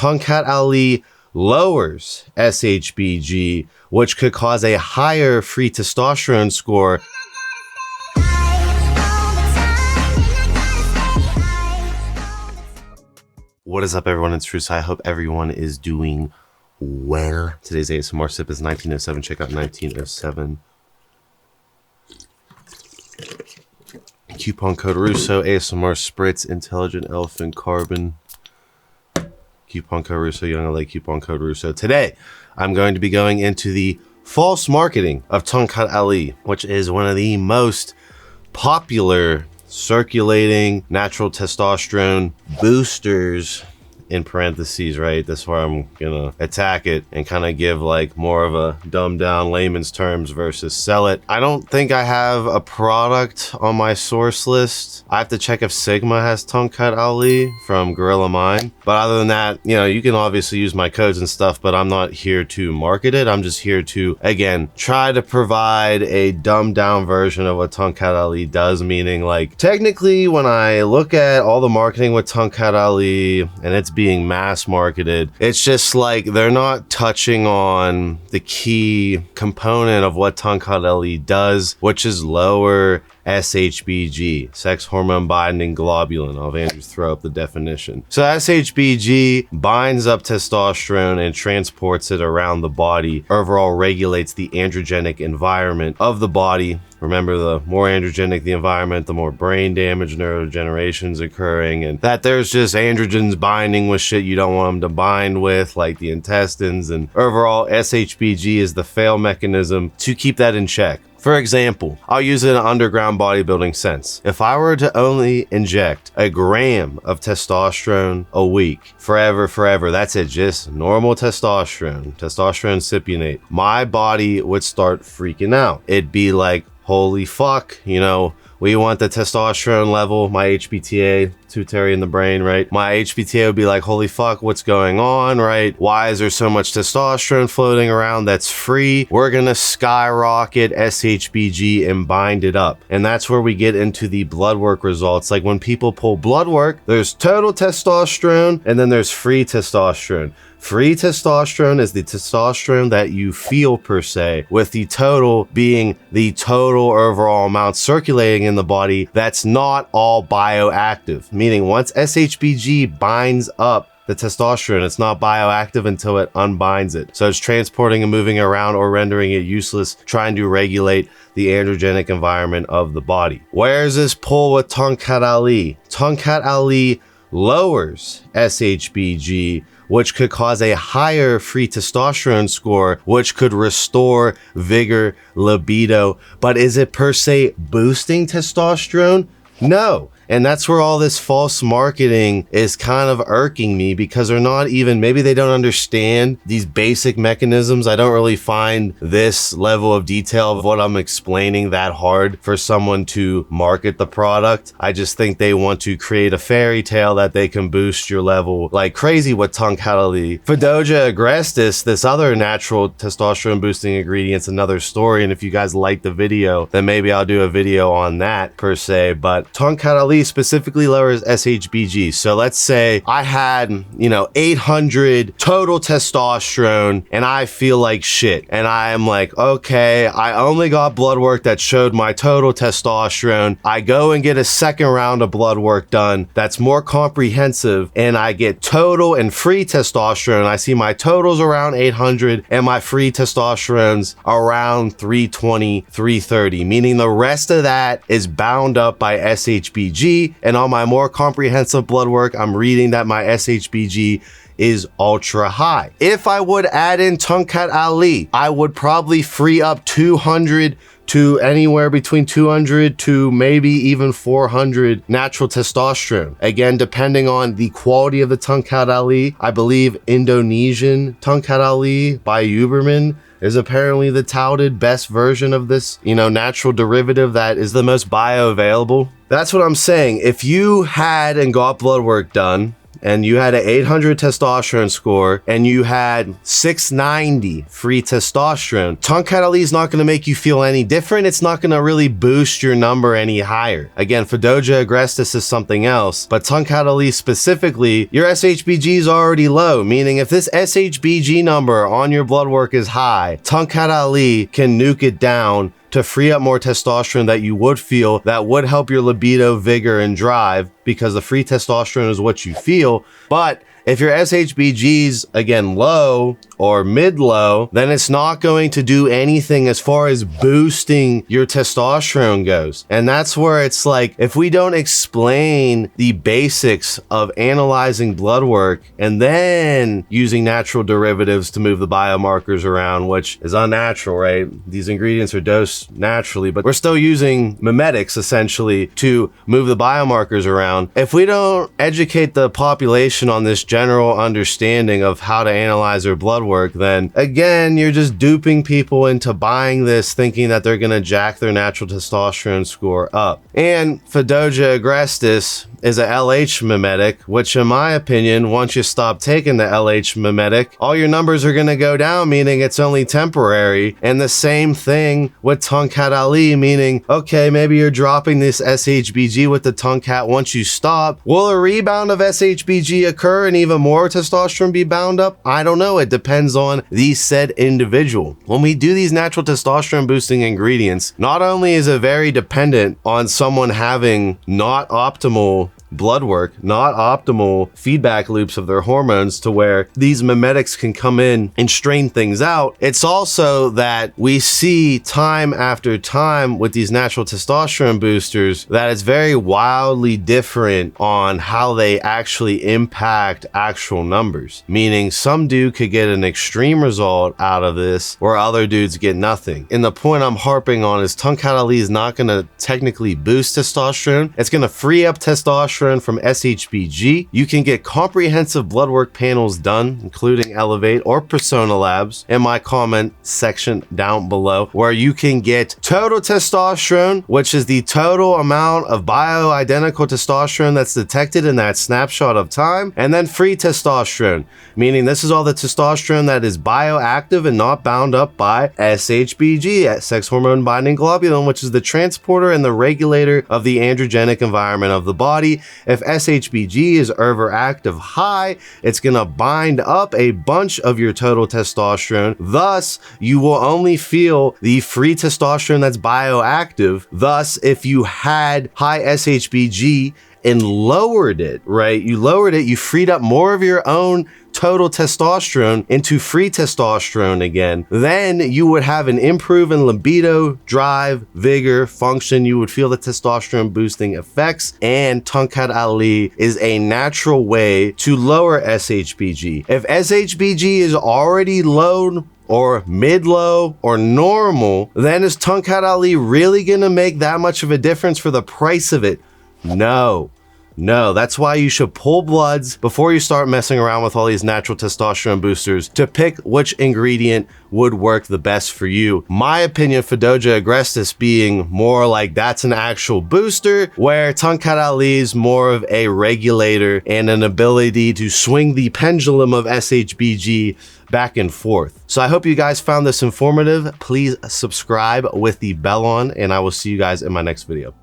Tongkat Ali lowers SHBG, which could cause a higher free testosterone score. What is up, everyone? It's Russo. I hope everyone is doing well. Today's ASMR sip is 1907. Check out 1907. Coupon code Russo, ASMR Spritz, Intelligent Elephant Carbon. Coupon code Russo, Young LA, coupon code Russo. Today, I'm going to be going into the false marketing of Tongkat Ali, which is one of the most popular circulating natural testosterone boosters, in parentheses, right? That's where I'm gonna attack it and kind of give like more of a dumbed down layman's terms versus sell it. I don't think I have a product on my source list. I have to check if Sigma has Tongkat Ali from Gorilla Mind. But other than that, you know, you can obviously use my codes and stuff, but I'm not here to market it. I'm just here to, again, try to provide a dumbed down version of what Tongkat Ali does, meaning like technically when I look at all the marketing with Tongkat Ali and it's being mass marketed, it's just like they're not touching on the key component of what Tongkat Ali does, which is lower SHBG, sex hormone binding globulin. I'll have Andrew throw up the definition. So SHBG binds up testosterone and transports it around the body, overall regulates the androgenic environment of the body. Remember, the more androgenic the environment, the more brain damage, neurodegeneration's occurring, and that there's just androgens binding with shit you don't want them to bind with, like the intestines, and overall SHBG is the fail mechanism to keep that in check. For example, I'll use it in an underground bodybuilding sense. If I were to only inject a gram of testosterone a week, forever, that's it, just normal testosterone cypionate, my body would start freaking out. It'd be like, holy fuck, you know, we want the testosterone level, my HPTA, pituitary in the brain, right? My HPTA would be like, holy fuck, what's going on, right? Why is there so much testosterone floating around that's free? We're gonna skyrocket SHBG and bind it up. And that's where we get into the blood work results. Like when people pull blood work, there's total testosterone and then there's free testosterone. Free testosterone is the testosterone that you feel per se, with the total being the total overall amount circulating in the body that's not all bioactive. Meaning once SHBG binds up the testosterone, it's not bioactive until it unbinds it. So it's transporting and moving around or rendering it useless, trying to regulate the androgenic environment of the body. Where is this pull with Tongkat Ali? Tongkat Ali lowers SHBG, which could cause a higher free testosterone score, which could restore vigor, libido. But is it per se boosting testosterone? No. And that's where all this false marketing is kind of irking me, because they're not even, maybe they don't understand these basic mechanisms. I don't really find this level of detail of what I'm explaining that hard for someone to market the product. I just think they want to create a fairy tale that they can boost your level like crazy with Tongkat Ali. Fedoja agrestis, this other natural testosterone boosting ingredient's another story. And if you guys like the video, then maybe I'll do a video on that per se. But Tongkat Ali specifically lowers SHBG. So let's say I had, you know, 800 total testosterone and I feel like shit. And I am like, okay, I only got blood work that showed my total testosterone. I go and get a second round of blood work done that's more comprehensive, and I get total and free testosterone. I see my totals around 800 and my free testosterone's around 320, 330, meaning the rest of that is bound up by SHBG. And on my more comprehensive blood work, I'm reading that my SHBG is ultra high. If I would add in Tongkat Ali, I would probably free up 200 to anywhere between 200 to maybe even 400 natural testosterone. Again, depending on the quality of the Tongkat Ali. I believe Indonesian Tongkat Ali by Uberman is apparently the touted best version of this, you know, natural derivative that is the most bioavailable. That's what I'm saying. If you had and got blood work done and you had an 800 testosterone score and you had 690 free testosterone, Tongkat Ali is not going to make you feel any different. It's not going to really boost your number any higher. Again, Fedoja agrestis is something else, but Tongkat Ali specifically, your SHBG is already low, meaning if this SHBG number on your blood work is high, Tongkat Ali can nuke it down to free up more testosterone that you would feel, that would help your libido, vigor, and drive, because the free testosterone is what you feel. But if your SHBG's, again, low or mid-low, then it's not going to do anything as far as boosting your testosterone goes. And that's where it's like, if we don't explain the basics of analyzing blood work and then using natural derivatives to move the biomarkers around, which is unnatural, right? These ingredients are dosed naturally, but we're still using mimetics essentially to move the biomarkers around. If we don't educate the population on this general understanding of how to analyze their blood work, then again, you're just duping people into buying this thinking that they're going to jack their natural testosterone score up. And Fedoja agrestis is a LH mimetic, which in my opinion, once you stop taking the LH mimetic, all your numbers are going to go down, meaning it's only temporary. And the same thing with Tongkat Ali, meaning, okay, maybe you're dropping this SHBG with the Tongkat. Once you stop, will a rebound of SHBG occur and even more testosterone be bound up? I don't know. It depends on the said individual. When we do these natural testosterone boosting ingredients, not only is it very dependent on someone having not optimal blood work, not optimal feedback loops of their hormones to where these mimetics can come in and strain things out. It's also that we see time after time with these natural testosterone boosters that it's very wildly different on how they actually impact actual numbers. Meaning some dude could get an extreme result out of this where other dudes get nothing. And the point I'm harping on is Tongkat Ali is not going to technically boost testosterone. It's going to free up testosterone from SHBG. You can get comprehensive blood work panels done, including Elevate or Persona Labs, in my comment section down below, where you can get total testosterone, which is the total amount of bioidentical testosterone that's detected in that snapshot of time, and then free testosterone, meaning this is all the testosterone that is bioactive and not bound up by SHBG, sex hormone binding globulin, which is the transporter and the regulator of the androgenic environment of the body. If SHBG is overactive high, it's going to bind up a bunch of your total testosterone. Thus, you will only feel the free testosterone that's bioactive. Thus, if you had high SHBG and lowered it, right? You lowered it, you freed up more of your own total testosterone into free testosterone again, then you would have an improvement in libido, drive, vigor, function. You would feel the testosterone boosting effects, and Tongkat Ali is a natural way to lower SHBG. If SHBG is already low or mid-low or normal, then is Tongkat Ali really gonna make that much of a difference for the price of it? No, that's why you should pull bloods before you start messing around with all these natural testosterone boosters to pick which ingredient would work the best for you. My opinion, Fedoja agrestis being more like that's an actual booster, where Tongkat Ali is more of a regulator and an ability to swing the pendulum of SHBG back and forth. So I hope you guys found this informative. Please subscribe with the bell on, and I will see you guys in my next video.